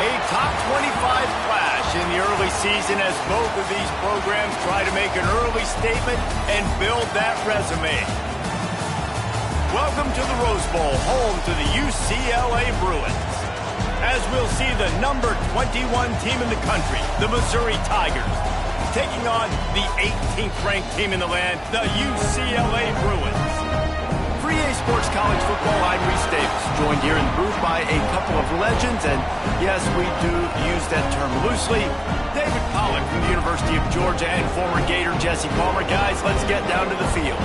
A top 25 clash in the early season as both of these programs try to make an early statement and build that resume. Welcome to the Rose Bowl, home to the UCLA Bruins. As we'll see the number 21 team in the country, the Missouri Tigers, taking on the 18th ranked team in the land, the UCLA Bruins. For EA Sports College Football, I'm Reese Davis, joined here in the booth by a couple of legends, and yes, we do use that term loosely. David Pollack from the University of Georgia and former Gator Jesse Palmer. Guys, let's get down to the field.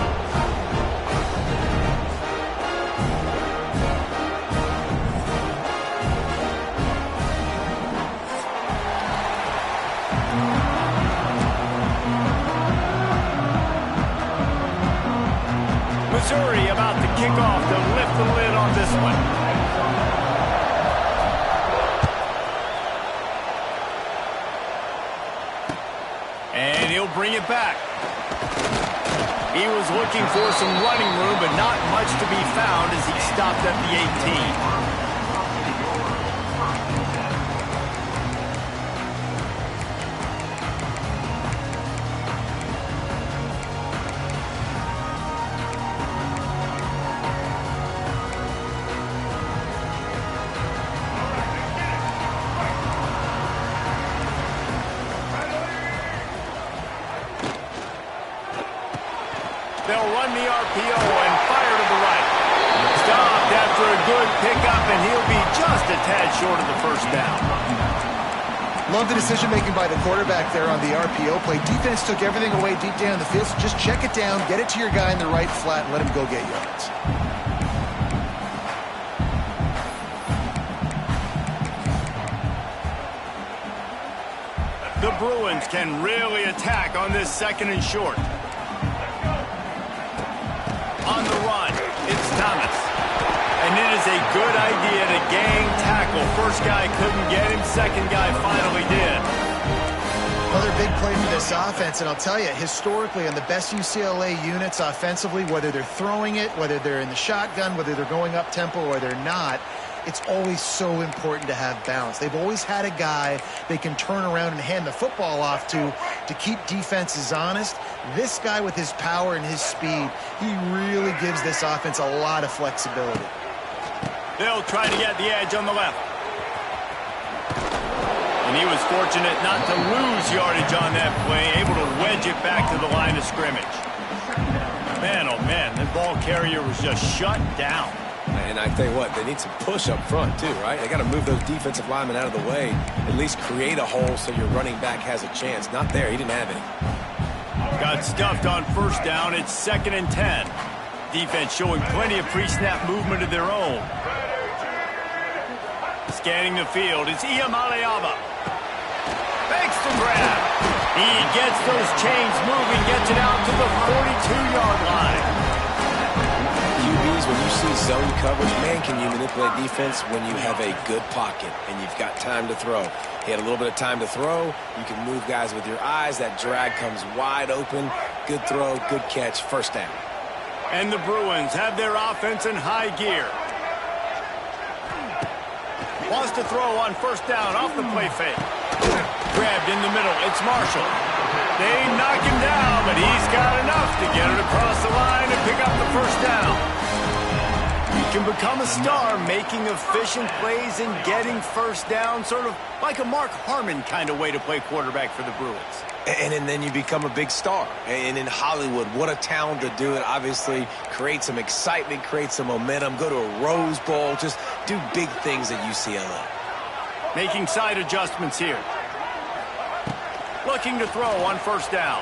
Missouri about to kick off to lift the lid on this one. And he'll bring it back. He was looking for some running room, but not much to be found as he stopped at the 18. They'll run the RPO and fire to the right. Stopped after a good pickup, and he'll be just a tad short of the first down. Love the decision-making by the quarterback there on the RPO play. Defense took everything away deep down the field, so just check it down, get it to your guy in the right flat, and let him go get yards. The Bruins can really attack on this second and short. On the run, it's Thomas. And it is a good idea to gang tackle. First guy couldn't get him, second guy finally did. Another big play for this offense, and I'll tell you, historically, on the best UCLA units offensively, whether they're throwing it, whether they're in the shotgun, whether they're going up-tempo or they're not, it's always so important to have balance. They've always had a guy they can turn around and hand the football off to keep defenses honest. This guy with his power and his speed, he really gives this offense a lot of flexibility. They'll try to get the edge on the left. And he was fortunate not to lose yardage on that play, able to wedge it back to the line of scrimmage. Man, oh man, the ball carrier was just shut down. And I tell you what, they need some push up front too, right? They got to move those defensive linemen out of the way, at least create a hole so your running back has a chance. Not there, he didn't have any. Got stuffed on first down, it's 2nd and 10. Defense showing plenty of pre-snap movement of their own. Scanning the field, it's Iamaleava. Fakes the grab. He gets those chains moving, gets it out to the 42-yard line. QBs, when you see zone coverage, man, can you manipulate defense when you have a good pocket and you've got time to throw. He had a little bit of time to throw. You can move guys with your eyes. That drag comes wide open. Good throw, good catch, first down. And the Bruins have their offense in high gear. Wants to throw on first down off the play fake. Grabbed in the middle. It's Marshall. They knock him down, but he's got enough to get it across the line and pick up the first down. You can become a star making efficient plays and getting first down, sort of like a Mark Harmon kind of way to play quarterback for the Bruins. And then you become a big star. And in Hollywood, what a town to do it. Obviously, create some excitement, create some momentum, go to a Rose Bowl, just do big things at UCLA. Making side adjustments here. Looking to throw on first down.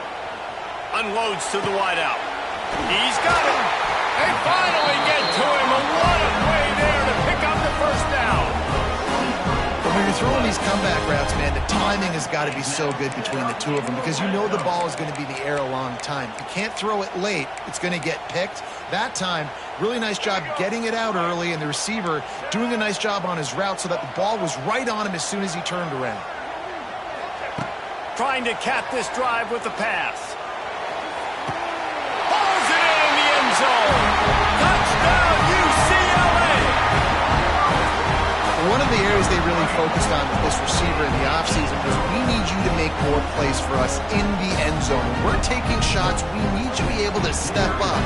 Unloads to the wideout. He's got it. They finally get to him. And what a play there to pick up the first down. But when you're throwing these comeback routes, man, the timing has got to be so good between the two of them because you know the ball is going to be in the air a long time. If you can't throw it late, it's going to get picked. That time, really nice job getting it out early, and the receiver doing a nice job on his route so that the ball was right on him as soon as he turned around. Trying to cap this drive with the pass. Pulls it in the end zone. Touchdown, UCLA! One of the areas they really focused on with this more plays for us in the end zone. When we're taking shots, we need to be able to step up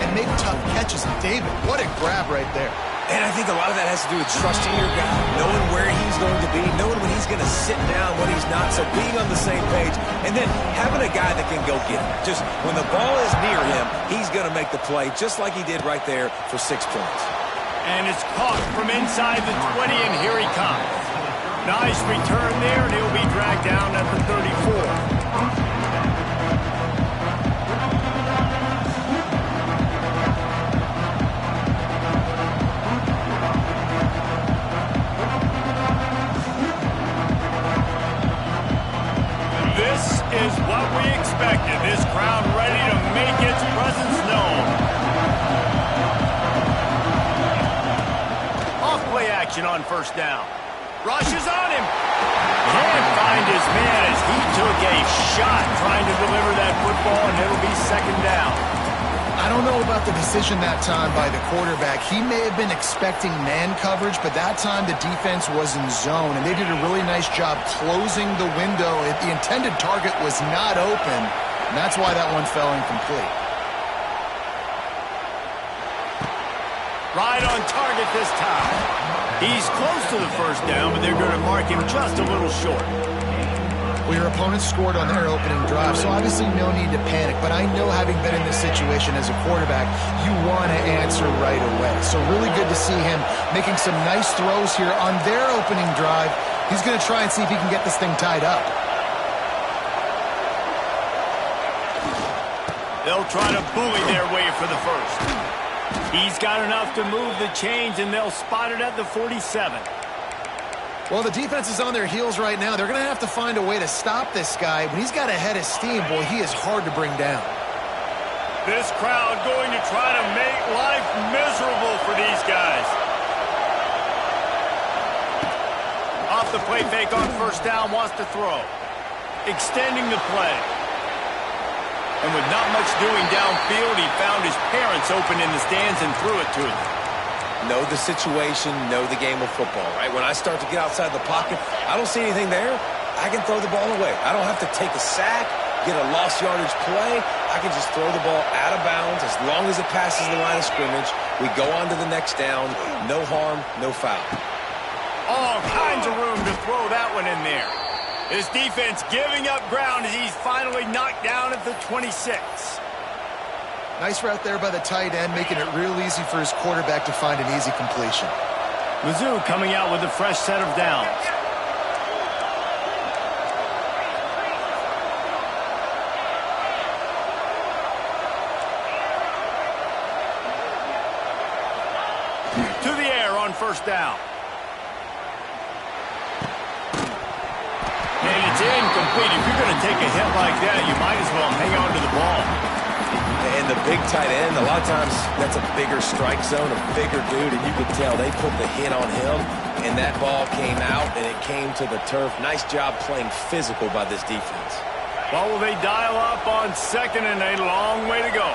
and make tough catches. And David, what a grab right there. And I think a lot of that has to do with trusting your guy, knowing where he's going to be, knowing when he's going to sit down, when he's not, so being on the same page, and then having a guy that can go get it. Just when the ball is near him, he's going to make the play, just like he did right there for 6 points. And it's caught from inside the 20, and here he comes. Nice return there, and he'll be dragged down at the 34. Is what we expected. This crowd ready to make its presence known. Off play action on first down. Rushes on him. Can't find his man as he took a shot trying to deliver that football, and it'll be second down. I don't know about the decision that time by the quarterback. He may have been expecting man coverage, but that time the defense was in zone, and they did a really nice job closing the window. The intended target was not open, and that's why that one fell incomplete. Right on target this time. He's close to the first down, but they're going to mark him just a little short. Well, your opponent scored on their opening drive, so obviously no need to panic. But I know, having been in this situation as a quarterback, you want to answer right away. So really good to see him making some nice throws here on their opening drive. He's going to try and see if he can get this thing tied up. They'll try to bully their way for the first. He's got enough to move the chains, and they'll spot it at the 47. Well, the defense is on their heels right now. They're going to have to find a way to stop this guy. When he's got a head of steam, boy, he is hard to bring down. This crowd going to try to make life miserable for these guys. Off the play fake on first down, wants to throw. Extending the play. And with not much doing downfield, he found his parents open in the stands and threw it to them. Know the situation, know the game of football, right? When I start to get outside the pocket, I don't see anything there, I can throw the ball away. I don't have to take a sack, get a lost yardage play. I can just throw the ball out of bounds as long as it passes the line of scrimmage. We go on to the next down. No harm, no foul. All kinds of room to throw that one in there. His defense giving up ground as he's finally knocked down at the 26. Nice route there by the tight end, making it real easy for his quarterback to find an easy completion. Mizzou coming out with a fresh set of downs. To the air on first down. And it's incomplete. If you're going to take a hit like that, you might as well hang on to the ball. And the big tight end, a lot of times that's a bigger strike zone, a bigger dude, and you can tell they put the hit on him, and that ball came out, and it came to the turf. Nice job playing physical by this defense. Well, will they dial up on second and a long way to go?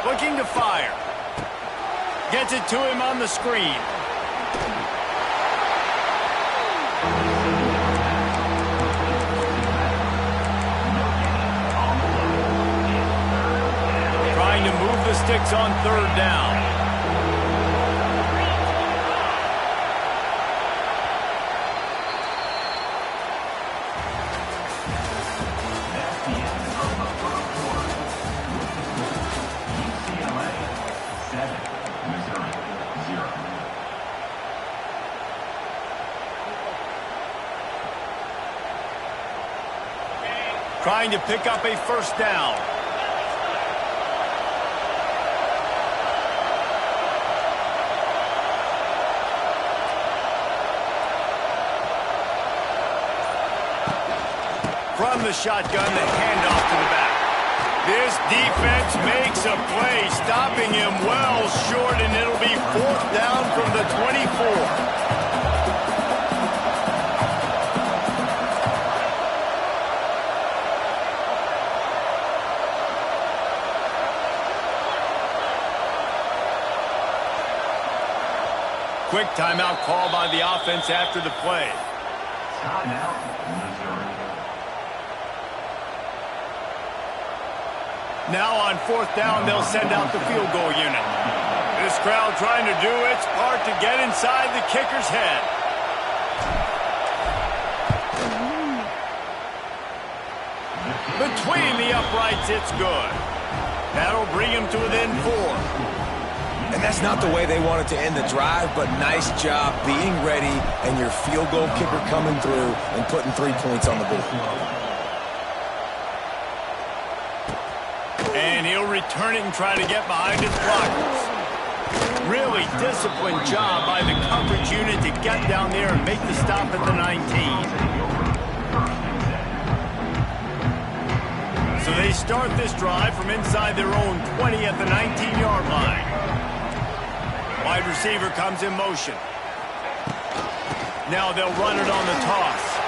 Looking to fire. Gets it to him on the screen. Trying to move the sticks on third down. Trying to pick up a first down. From the shotgun, the handoff to the back. This defense makes a play, stopping him well short, and it'll be fourth down from the 24. Quick timeout call by the offense after the play. Timeout, Missouri. Now on 4th down, they'll send out the field goal unit. This crowd trying to do its part to get inside the kicker's head. Between the uprights, it's good. That'll bring him to within 4. And that's not the way they wanted to end the drive, but nice job being ready and your field goal kicker coming through and putting 3 points on the board. And he'll return it and try to get behind his blockers. Really disciplined job by the coverage unit to get down there and make the stop at the 19. So they start this drive from inside their own 20 at the 19-yard line. Wide receiver comes in motion. Now they'll run it on the toss.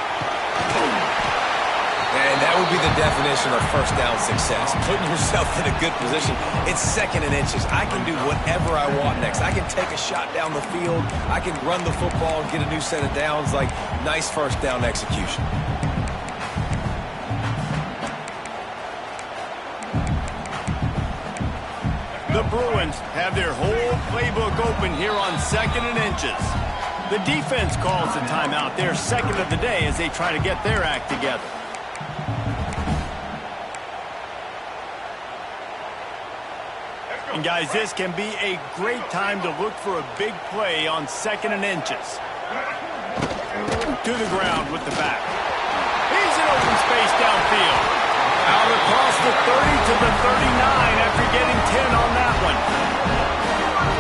And that would be the definition of first down success. Putting yourself in a good position. It's 2nd and inches. I can do whatever I want next. I can take a shot down the field. I can run the football and get a new set of downs. Like, nice first down execution. The Bruins have their whole playbook open here on 2nd and inches. The defense calls the timeout, their second of the day, as they try to get their act together. And guys, this can be a great time to look for a big play on 2nd and inches. To the ground with the back. He's in open space downfield. Out across the 30 to the 39 after getting 10 on that one.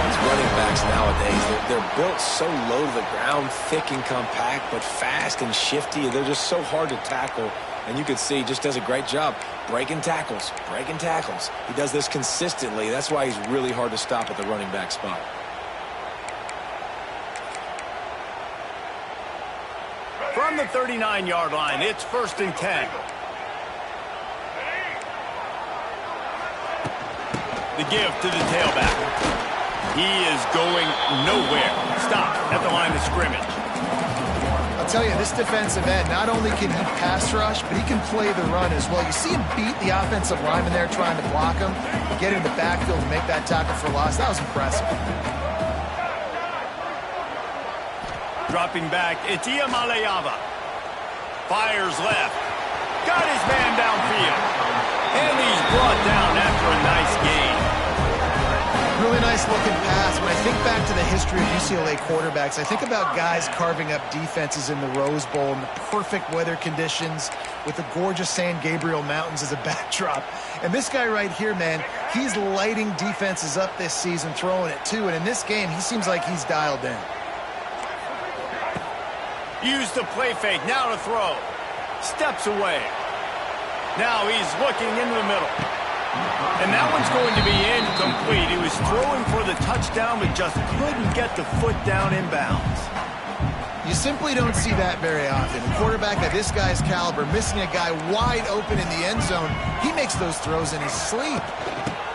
These running backs nowadays, they're built so low to the ground, thick and compact, but fast and shifty. They're just so hard to tackle. And you can see he just does a great job breaking tackles, breaking tackles. He does this consistently. That's why he's really hard to stop at the running back spot. From the 39-yard line, it's 1st and 10. The give to the tailback. He is going nowhere. Stop at the line of scrimmage. I'll tell you, this defensive end, not only can he pass rush, but he can play the run as well. You see him beat the offensive lineman there trying to block him, get in the backfield and make that tackle for loss. That was impressive. Dropping back, it's Iamaleava. Fires left. Got his man downfield. And he's brought down after a nice gain. Really nice looking pass. When I think back to the history of UCLA quarterbacks, I think about guys carving up defenses in the Rose Bowl in the perfect weather conditions with the gorgeous San Gabriel Mountains as a backdrop. And this guy right here, man, he's lighting defenses up this season, throwing it too. And in this game, he seems like he's dialed in. Use the play fake, now to throw. Steps away. Now he's looking into the middle. And that one's going to be incomplete. He was throwing for the touchdown, but just couldn't get the foot down inbounds. You simply don't see that very often. A quarterback of this guy's caliber missing a guy wide open in the end zone. He makes those throws in his sleep.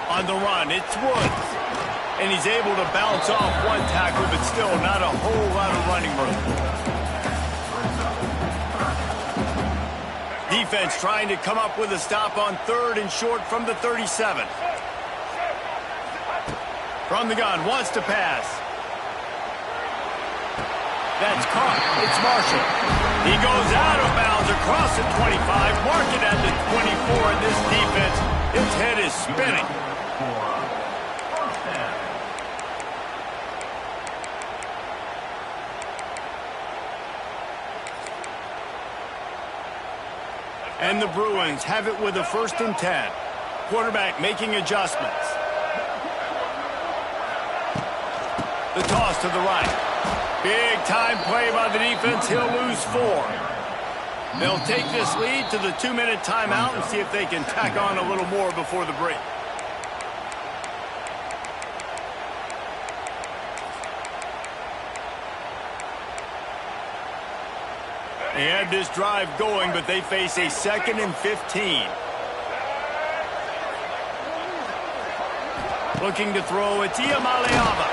On the run, it's Woods. And he's able to bounce off one tackle, but still not a whole lot of running room. Defense trying to come up with a stop on 3rd and short from the 37. From the gun, wants to pass. That's caught. It's Marshall. He goes out of bounds across the 25, mark it at the 24, and this defense, its head is spinning. And the Bruins have it with a 1st and 10. Quarterback making adjustments. The toss to the right. Big time play by the defense. He'll lose 4. They'll take this lead to the 2-minute timeout and see if they can tack on a little more before the break. They had this drive going, but they face a 2nd and 15. Looking to throw, it's Iamaleava.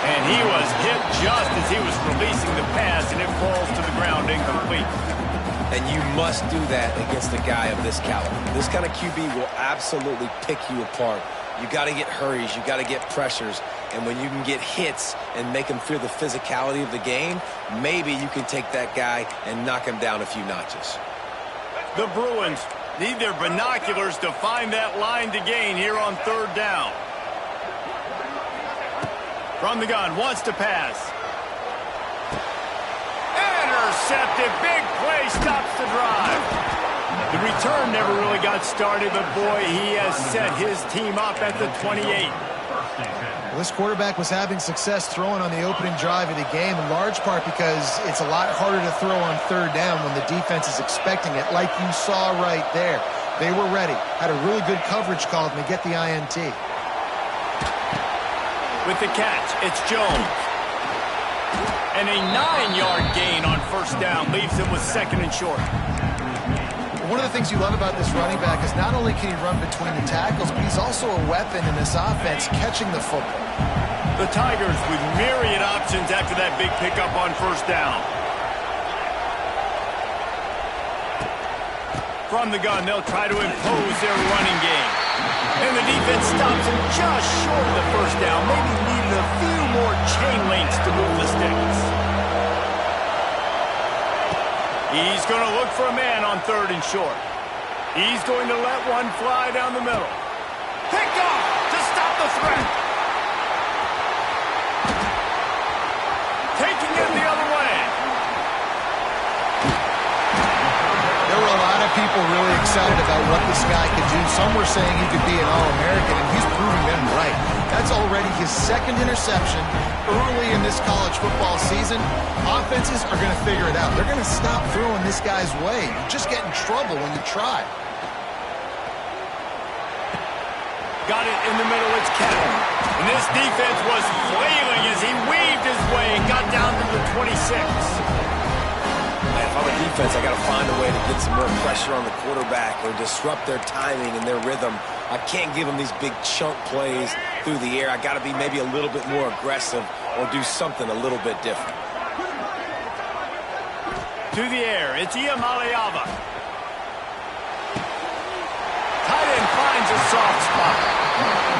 And he was hit just as he was releasing the pass, and it falls to the ground incomplete. And you must do that against a guy of this caliber. This kind of QB will absolutely pick you apart. You got to get hurries, you got to get pressures, and when you can get hits and make him feel the physicality of the game, maybe you can take that guy and knock him down a few notches. The Bruins need their binoculars to find that line to gain here on third down. From the gun, wants to pass. Intercepted, big play, stops the drive. The return never really got started, but boy, he has set his team up at the 28. Well, this quarterback was having success throwing on the opening drive of the game, in large part because it's a lot harder to throw on third down when the defense is expecting it, like you saw right there. They were ready, had a really good coverage call to get the INT. With the catch, it's Jones. And a 9-yard gain on first down leaves him with second and short. One of the things you love about this running back is not only can he run between the tackles, but he's also a weapon in this offense catching the football. The Tigers with myriad options after that big pickup on first down. From the gun, they'll try to impose their running game. And the defense stops him just short of the first down. Maybe needed a few more chain links to move the sticks. He's going to look for a man on third and short. He's going to let one fly down the middle. Picked off to stop the threat. Taking it the other way. There were a lot of people really excited about what this guy could do. Some were saying he could be an All-American, and he's proving them right. That's already his second interception early in this college football season. Offenses are going to figure it out. They're going to stop throwing this guy's way. You just get in trouble when you try. Got it in the middle. It's Kevin. And this defense was flailing as he weaved his way and got down to the 26. If I'm a defense, I got to find a way to get some more pressure on the quarterback or disrupt their timing and their rhythm. I can't give them these big chunk plays through the air. I got to be maybe a little bit more aggressive or do something a little bit different. To the air, it's Iamaleava. Tight end finds a soft spot.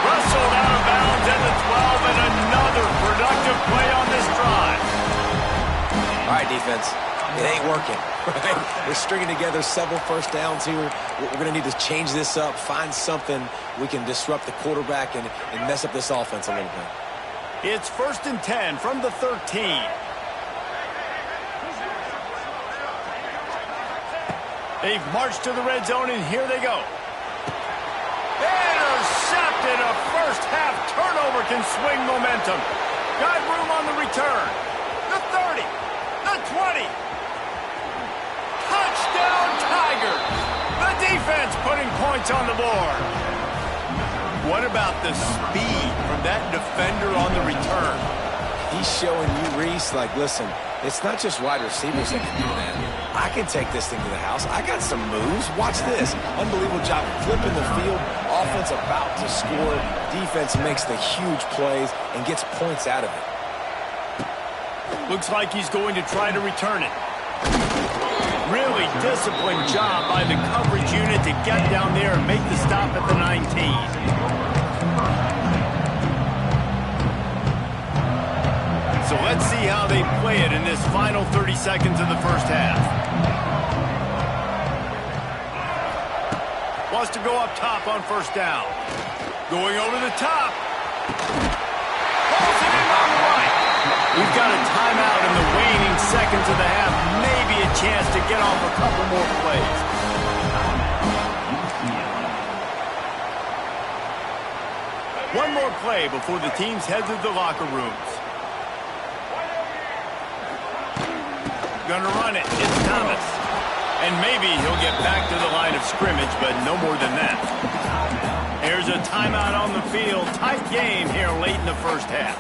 Rustled out of bounds at the 12, and another productive play on this drive. All right, defense. It ain't working, right? We're stringing together several first downs here. We're going to need to change this up, find something we can disrupt the quarterback and mess up this offense a little bit. It's 1st and 10 from the 13. They've marched to the red zone, and here they go. Intercepted. A first-half turnover can swing momentum. Got room on the return. The 30. The 20. Touchdown, Tigers. The defense putting points on the board. What about the speed from that defender on the return? He's showing you, Reese, like, listen, it's not just wide receivers that can do that. I can take this thing to the house. I got some moves. Watch this. Unbelievable job flipping the field. Offense about to score. Defense makes the huge plays and gets points out of it. Looks like he's going to try to return it. Really disciplined job by the coverage unit to get down there and make the stop at the 19. So let's see how they play it in this final 30 seconds of the first half. Wants to go up top on first down. Going over the top. Pulls it in on the right. We've got a timeout in the waning seconds of the half. Maybe a chance to get off a couple more plays. One more play before the teams head to the locker rooms. Gonna run it. It's Thomas. And maybe he'll get back to the line of scrimmage, but no more than that. Here's a timeout on the field. Tight game here late in the first half.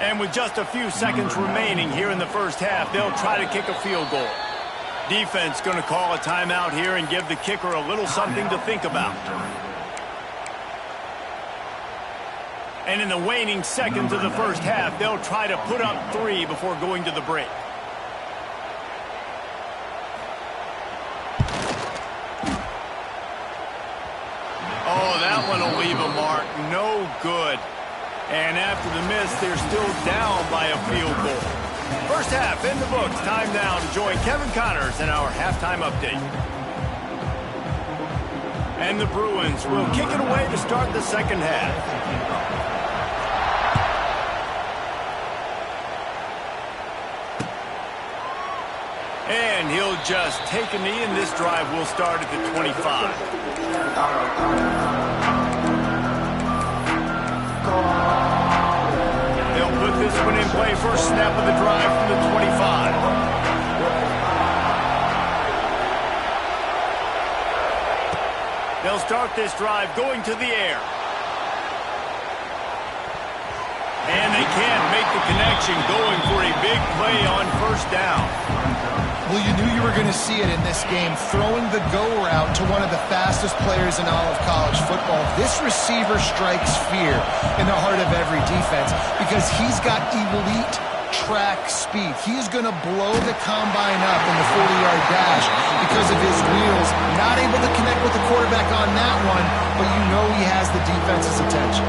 And with just a few seconds remaining here in the first half, they'll try to kick a field goal. Defense going to call a timeout here and give the kicker a little something to think about. And in the waning seconds of the first half, they'll try to put up 3 before going to the break. Oh, that one will leave a mark. No good. And after the miss, they're still down by a field goal. First half in the books. Time now to join Kevin Connors in our halftime update. And the Bruins will kick it away to start the second half. And he'll just take a knee, and this drive will start at the 25. They'll put this one in play. First snap of the drive from the 25. They'll start this drive going to the air. And they can't make the connection, going for a big play on first down. Well, you knew you were going to see it in this game, throwing the go route to one of the fastest players in all of college football. This receiver strikes fear in the heart of every defense because he's got elite track speed. He's going to blow the combine up in the 40-yard dash because of his wheels. Not able to connect with the quarterback on that one, but you know he has the defense's attention.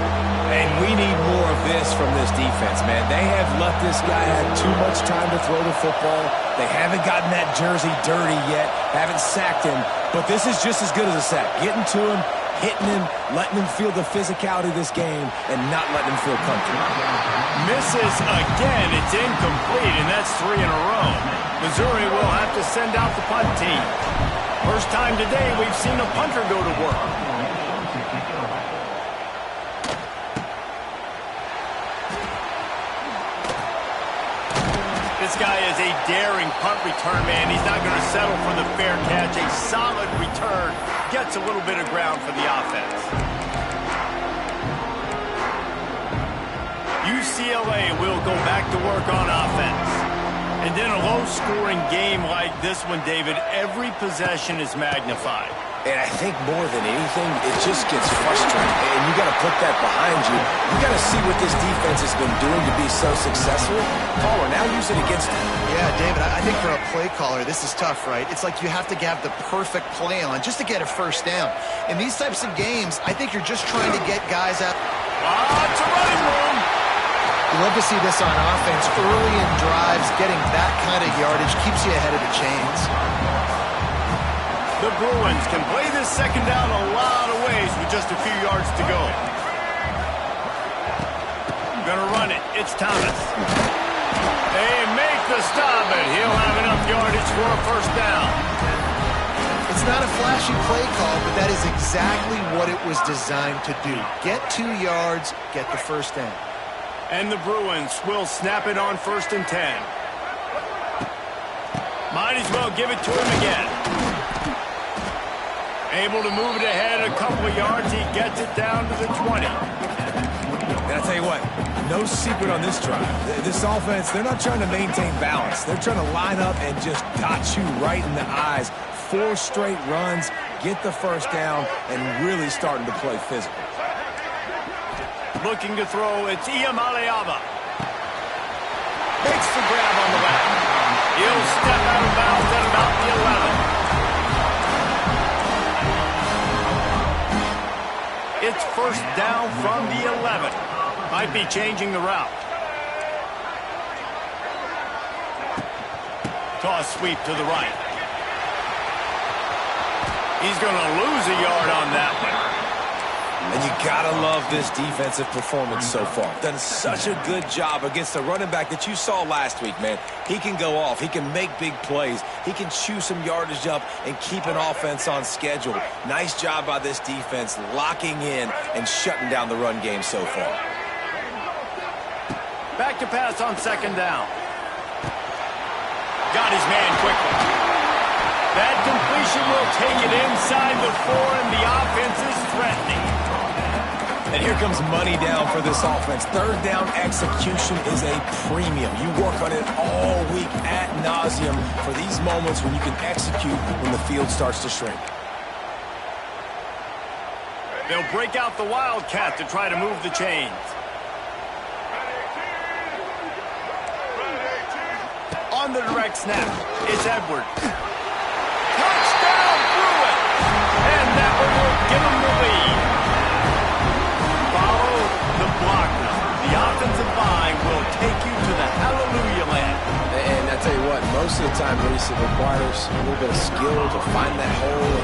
And we need more of this from this defense, man. They have let this guy have too much time to throw the football. They haven't gotten that jersey dirty yet, haven't sacked him, but this is just as good as a sack. Getting to him, hitting him, letting him feel the physicality of this game, and not letting him feel comfortable. Misses again. It's incomplete, and that's 3 in a row. Missouri will have to send out the punt team. First time today we've seen a punter go to work. This guy is a daring punt return man. He's not going to settle for the fair catch. A solid return. Gets a little bit of ground for the offense. UCLA will go back to work on offense. And in a low-scoring game like this one, David, every possession is magnified. And I think more than anything, it just gets frustrating. And you got to put that behind you. You got to see what this defense has been doing to be so successful. Caller, now use it against them. Yeah, David, I think for a play caller, this is tough, right? It's like you have to have the perfect play on just to get a first down. In these types of games, I think you're just trying to get guys out. It's a running room. You love to see this on offense. Early in drives, getting that kind of yardage keeps you ahead of the chains. The Bruins can play this second down a lot of ways with just a few yards to go. Gonna run it. It's Thomas. They make the stop, and he'll have enough yardage for a first down. It's not a flashy play call, but that is exactly what it was designed to do. Get 2 yards, get the first down. And the Bruins will snap it on 1st and 10. Might as well give it to him again. Able to move it ahead a couple of yards. He gets it down to the 20. And I tell you what, no secret on this drive. This offense, they're not trying to maintain balance. They're trying to line up and just dot you right in the eyes. 4 straight runs, get the first down, and really starting to play physical. Looking to throw, it's Iamaleava. Makes the grab on the left. He'll step out of bounds at about the 11. It's first down from the 11. Might be changing the route. Toss sweep to the right. He's going to lose a yard on that one. And you gotta love this defensive performance so far. Done such a good job against the running back that you saw last week, man. He can go off. He can make big plays. He can chew some yardage up and keep an offense on schedule. Nice job by this defense locking in and shutting down the run game so far. Back to pass on second down. Got his man quickly. That completion will take it inside the 4, and the offense is threatening. And here comes money down for this offense. Third down execution is a premium. You work on it all week ad nauseum for these moments when you can execute when the field starts to shrink. They'll break out the Wildcat to try to move the chains. on the direct snap. It's Edwards. Touchdown, Bruins! And that one will give them the lead. Follow the block number. The offensive line will take you to the hallelujah land. And I tell you what, most of the time, Reese, it requires a little bit of skill to find that hole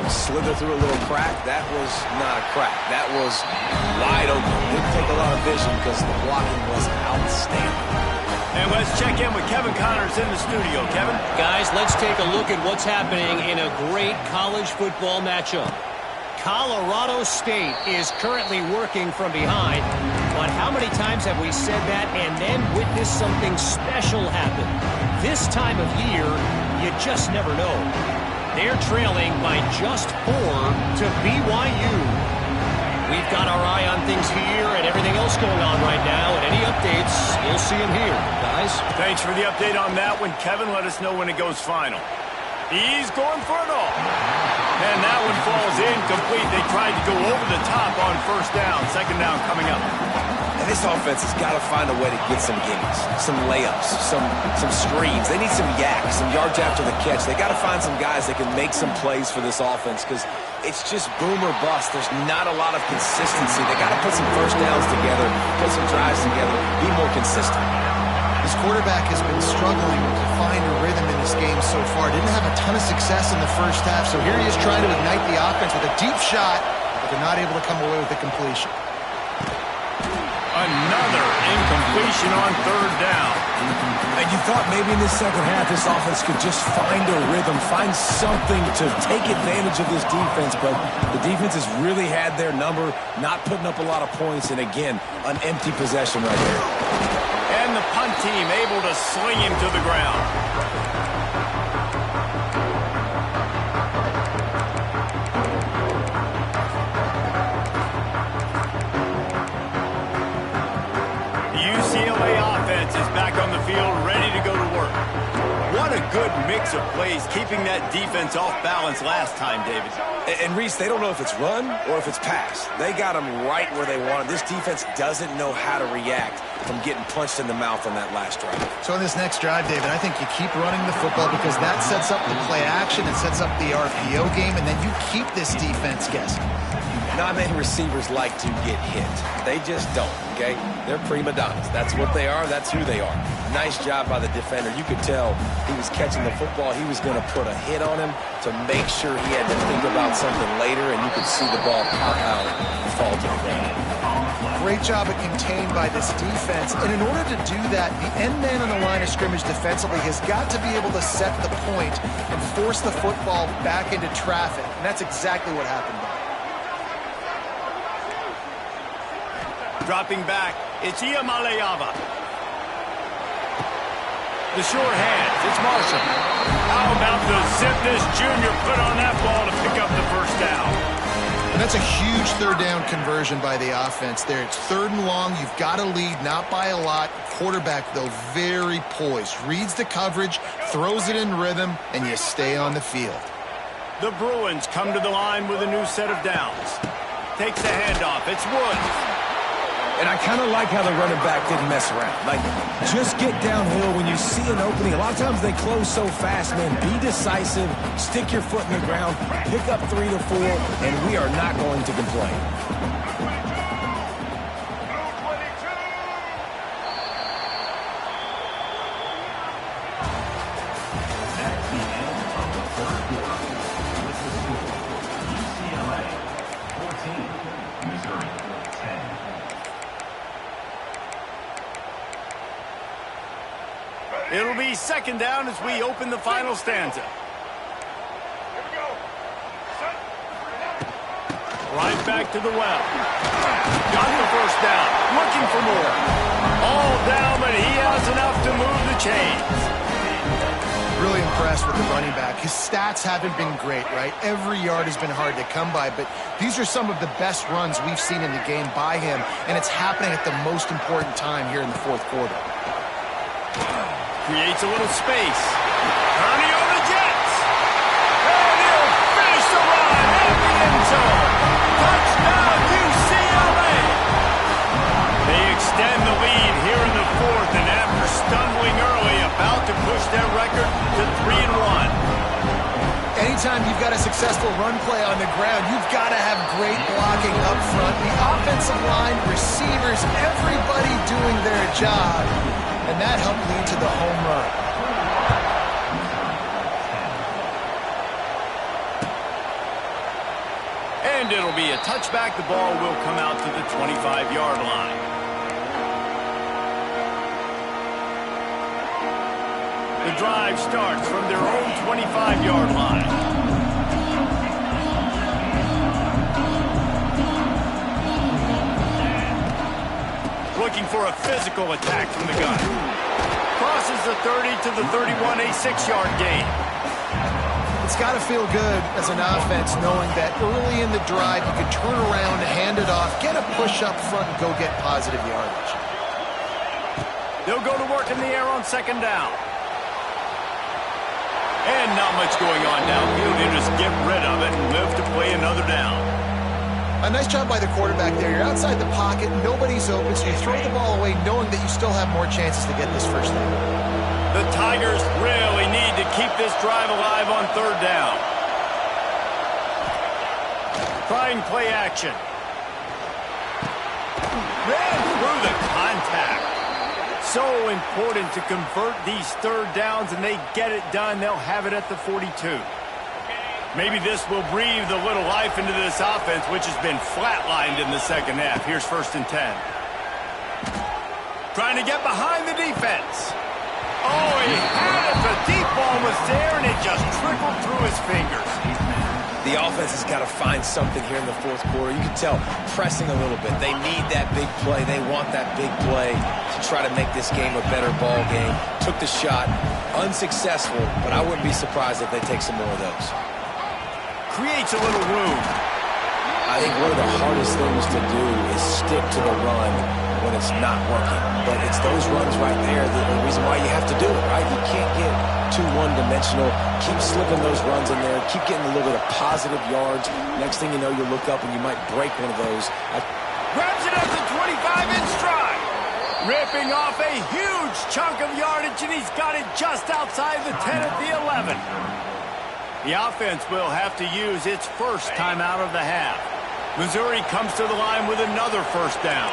and slither through a little crack. That was not a crack. That was wide open. Didn't take a lot of vision because the blocking was outstanding. And let's check in with Kevin Connors in the studio. Kevin? Guys, let's take a look at what's happening in a great college football matchup. Colorado State is currently working from behind, but how many times have we said that and then witnessed something special happen? This time of year, you just never know. They're trailing by just 4 to BYU. We've got our eye on things here and everything else going on right now, and any updates, you'll see them here, guys. Thanks for the update on that one, Kevin. Let us know when it goes final. He's going for it all. And that one falls incomplete. They tried to go over the top on first down. Second down coming up. And this offense has got to find a way to get some gimmies, some layups, some screens. They need some yaks, some yards after the catch. They got to find some guys that can make some plays for this offense because it's just boom or bust. There's not a lot of consistency. They got to put some first downs together, put some drives together, be more consistent. His quarterback has been struggling to find a rhythm in this game so far. Didn't have a ton of success in the first half, so here he is trying to ignite the offense with a deep shot, but they're not able to come away with the completion. Another incompletion on third down. And you thought maybe in the second half this offense could just find a rhythm, find something to take advantage of this defense, but the defense has really had their number, not putting up a lot of points, and again, an empty possession right there. And the punt team able to sling him to the ground. The UCLA offense is back on the field, ready to go to work. What a good mix of plays, keeping that defense off balance last time, David. And Reese, they don't know if it's run or if it's pass. They got them right where they want them. This defense doesn't know how to react from getting punched in the mouth on that last drive. So on this next drive, David, I think you keep running the football because that sets up the play action, it sets up the RPO game, and then you keep this defense guessing. Not many receivers like to get hit. They just don't, okay? They're prima donnas. That's what they are. That's who they are. Nice job by the defender. You could tell he was catching the football. He was going to put a hit on him to make sure he had to think about something later, and you could see the ball pop out and fall to the ground. Great job at contained by this defense. And in order to do that, the end man on the line of scrimmage defensively has got to be able to set the point and force the football back into traffic. And that's exactly what happened there. Dropping back, it's Iamaleava. The short hands, it's Marshall. How about the zip this junior put on that ball to pick up the first down? And that's a huge third down conversion by the offense there. It's third and long. You've got to lead, not by a lot. Quarterback, though, very poised. Reads the coverage, throws it in rhythm, and you stay on the field. The Bruins come to the line with a new set of downs. Takes the handoff. It's Woods. And I kind of like how the running back didn't mess around. Like, just get downhill when you see an opening. A lot of times they close so fast, man. Be decisive, stick your foot in the ground, pick up 3 to 4, and we are not going to complain. That's the end of the first quarter. With the score, UCLA 14, Missouri 10. It'll be second down as we open the final stanza. Right back to the well. Got the first down. Looking for more. All down, but he has enough to move the chains. Really impressed with the running back. His stats haven't been great, right? Every yard has been hard to come by, but these are some of the best runs we've seen in the game by him, and it's happening at the most important time here in the fourth quarter. Creates a little space. Turning on the Jets. And he'll finish the run at the end zone. Touchdown, UCLA. They extend the lead here in the fourth, and after stumbling early, about to push record to 3-1. Anytime you've got a successful run play on the ground, you've got to have great blocking up front. The offensive line, receivers, everybody doing their job. And that helped lead to the home run. And it'll be a touchback. The ball will come out to the 25-yard line. The drive starts from their own 25-yard line. Looking for a physical attack from the gun. Crosses the 30 to the 31, a 6-yard gain. It's got to feel good as an offense knowing that early in the drive you can turn around, hand it off, get a push up front, and go get positive yardage. They'll go to work in the air on second down. And not much going on downfield. They just get rid of it and live to play another down. A nice job by the quarterback there. You're outside the pocket, nobody's open, so you throw the ball away knowing that you still have more chances to get this first down. The Tigers really need to keep this drive alive on third down. Trying play action. Ran through the contact. So important to convert these third downs, and they get it done. They'll have it at the 42. Maybe this will breathe a little life into this offense, which has been flatlined in the second half. Here's 1st and 10. Trying to get behind the defense. Oh, he had it. The deep ball was there, and it just trickled through his fingers. The offense has got to find something here in the fourth quarter. You can tell pressing a little bit. They need that big play. They want that big play to try to make this game a better ball game. Took the shot. Unsuccessful, but I wouldn't be surprised if they take some more of those. Creates a little room. I think one of the hardest things to do is stick to the run when it's not working. But it's those runs right there that are the reason why you have to do it, right? You can't get too one-dimensional. Keep slipping those runs in there. Keep getting a little bit of positive yards. Next thing you know, you look up and you might break one of those. Grabs it at the 25 in stride. Ripping off a huge chunk of yardage, and he's got it just outside the 10 at the 11. The offense will have to use its first timeout of the half. Missouri comes to the line with another first down.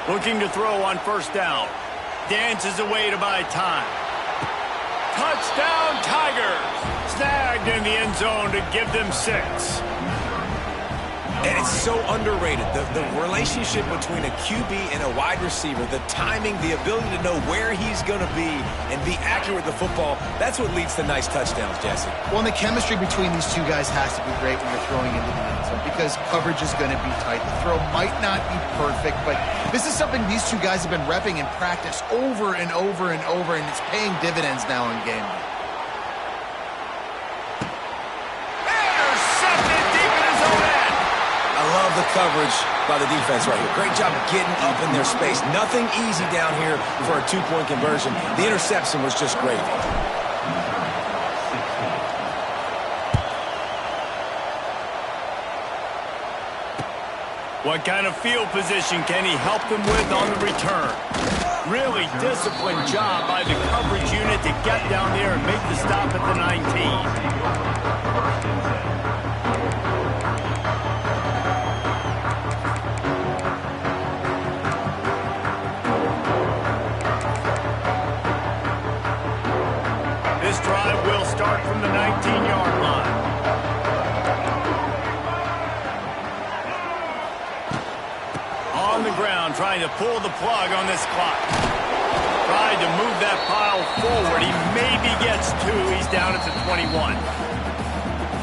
Looking to throw on first down. Dances away to buy time. Touchdown, Tigers! Snagged in the end zone to give them 6. And it's so underrated. The relationship between a QB and a wide receiver, the timing, the ability to know where he's going to be and be accurate with the football, that's what leads to nice touchdowns, Jesse. Well, and the chemistry between these two guys has to be great when you're throwing into the end zone because coverage is going to be tight. The throw might not be perfect, but this is something these two guys have been repping in practice over and over and over, and it's paying dividends now in game day. Love the coverage by the defense right here. Great job getting up in their space. Nothing easy down here for a 2-point conversion. The interception was just great. What kind of field position can he help them with on the return? Really disciplined job by the coverage unit to get down there and make the stop at the 19. This drive will start from the 19-yard line. On the ground, trying to pull the plug on this clock. Tried to move that pile forward. He maybe gets 2. He's down at the 21.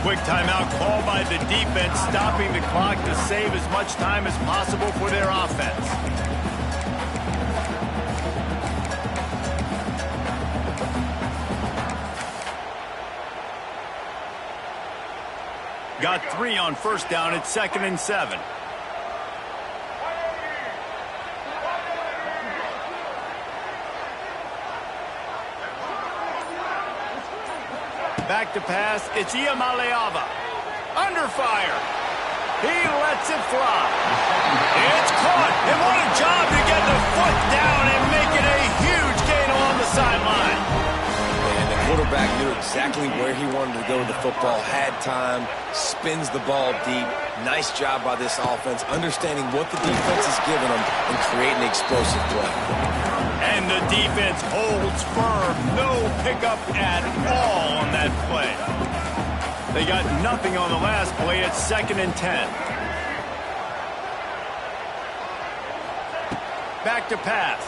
Quick timeout called by the defense, stopping the clock to save as much time as possible for their offense. Got 3 on first down. It's 2nd and 7. Back to pass. It's Iamaleava. Under fire. He lets it fly. It's caught. And what a job to get the foot down and make it a huge gain along the sideline. And the quarterback knew exactly where he wanted to go with the football, had time, spins the ball deep. Nice job by this offense, understanding what the defense is giving them and creating explosive play. And the defense holds firm. No pickup at all on that play. They got nothing on the last play. It's 2nd and 10. Back to pass.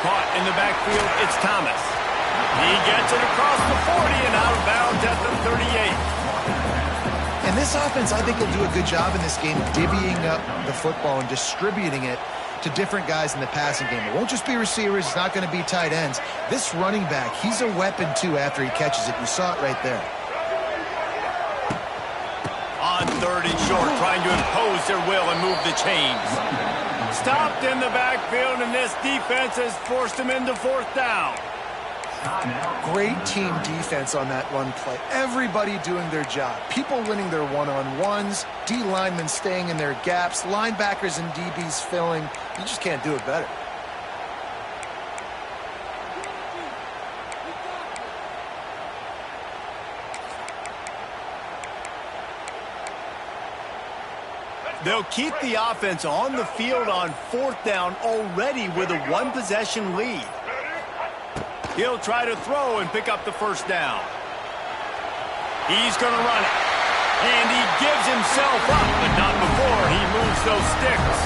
Caught in the backfield, it's Thomas. He gets it across the 40 and out of bounds at the 38. And this offense, I think, will do a good job in this game divvying up the football and distributing it to different guys in the passing game. It won't just be receivers. It's not going to be tight ends. This running back, he's a weapon, too, after he catches it. You saw it right there. On 3rd and short, trying to impose their will and move the chains. Stopped in the backfield, and this defense has forced him into 4th down. Great team defense on that run play. Everybody doing their job. People winning their one-on-ones, D linemen staying in their gaps, linebackers and DBs filling. You just can't do it better. They'll keep the offense on the field on 4th down already with a 1-possession lead. He'll try to throw and pick up the 1st down. He's going to run it. And he gives himself up, but not before he moves those sticks.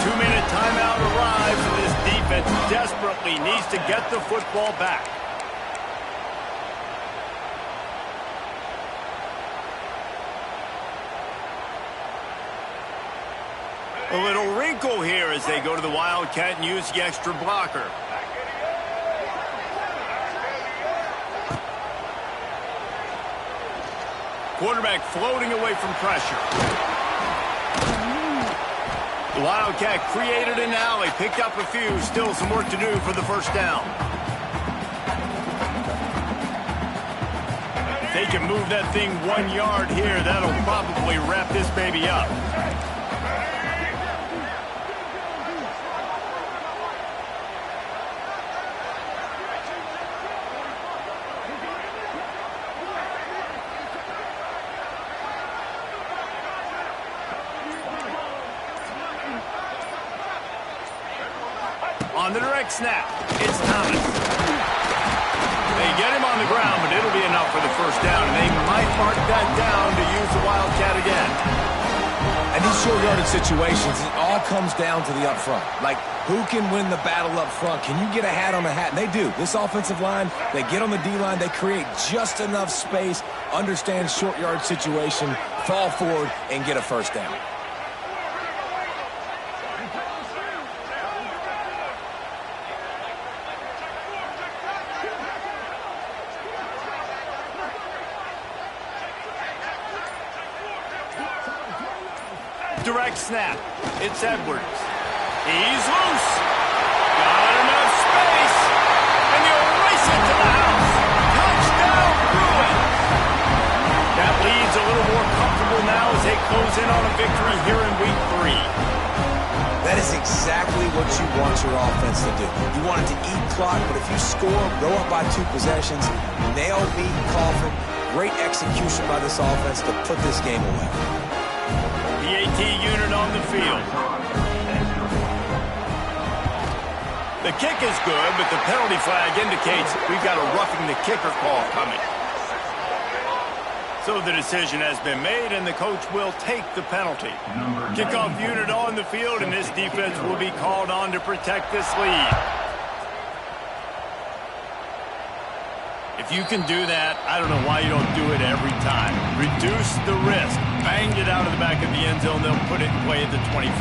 2-minute timeout arrives, and this defense desperately needs to get the football back. A little wrinkle here as they go to the Wildcat and use the extra blocker. Quarterback floating away from pressure. The Wildcat created an alley, picked up a few, still some work to do for the 1st down. If they can move that thing 1 yard here, that'll probably wrap this baby up. On the direct snap, it's Thomas. They get him on the ground, but it'll be enough for the 1st down, and they might mark that down to use the Wildcat again. And these short yardage situations, it all comes down to the up front. Like, who can win the battle up front? Can you get a hat on the hat? And they do. This offensive line, they get on the D-line, they create just enough space, understand short yard situation, fall forward, and get a 1st down. Direct snap. It's Edwards. He's loose. Got enough space. And he'll race it to the house. Touchdown, Bruins. That leads a little more comfortable now as they close in on a victory here in Week 3. That is exactly what you want your offense to do. You want it to eat clock, but if you score, go up by 2 possessions, nail beat Coffin. Great execution by this offense to put this game away. The AT unit on the field. The kick is good, but the penalty flag indicates we've got a roughing the kicker call coming. So the decision has been made, and the coach will take the penalty. Kickoff unit on the field, and this defense will be called on to protect this lead. If you can do that, I don't know why you don't do it every time. Reduce the risk. Banged it out of the back of the end zone. They'll put it in play at the 25.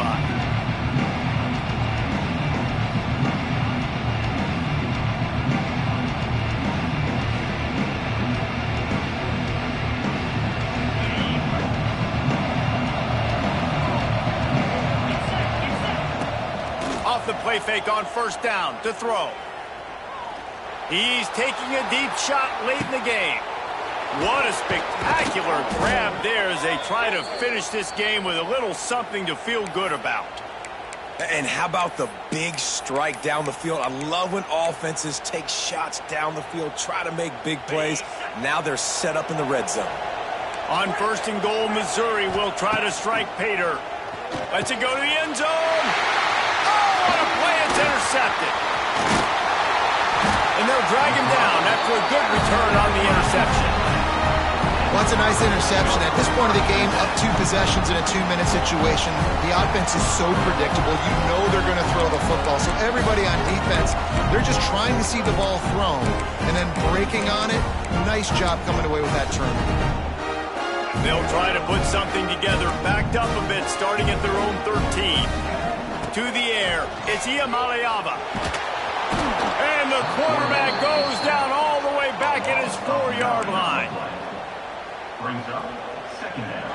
Off the play fake on 1st down to throw. He's taking a deep shot late in the game. What a spectacular grab there as they try to finish this game with a little something to feel good about. And how about the big strike down the field? I love when offenses take shots down the field, try to make big plays. Now they're set up in the red zone. On 1st and goal, Missouri will try to strike Pater. Lets it go to the end zone. Oh, what a play. It's intercepted. And they'll drag him down after a good return on the interception. Well, that's a nice interception. At this point of the game, up 2 possessions in a 2-minute situation, the offense is so predictable. You know they're going to throw the football. So everybody on defense, they're just trying to see the ball thrown and then breaking on it. Nice job coming away with that turnover. They'll try to put something together, backed up a bit, starting at their own 13. To the air, it's Iamaleava. And the quarterback goes down all the way back at his 4-yard line. Brings up 2nd down.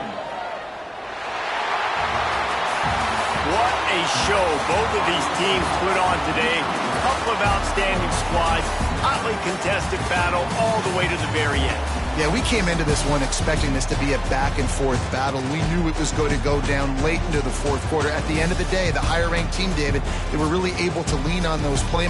What a show both of these teams put on today. A couple of outstanding squads, hotly contested battle all the way to the very end. Yeah, we came into this one expecting this to be a back-and-forth battle. We knew it was going to go down late into the 4th quarter. At the end of the day, the higher-ranked team, David, they were really able to lean on those play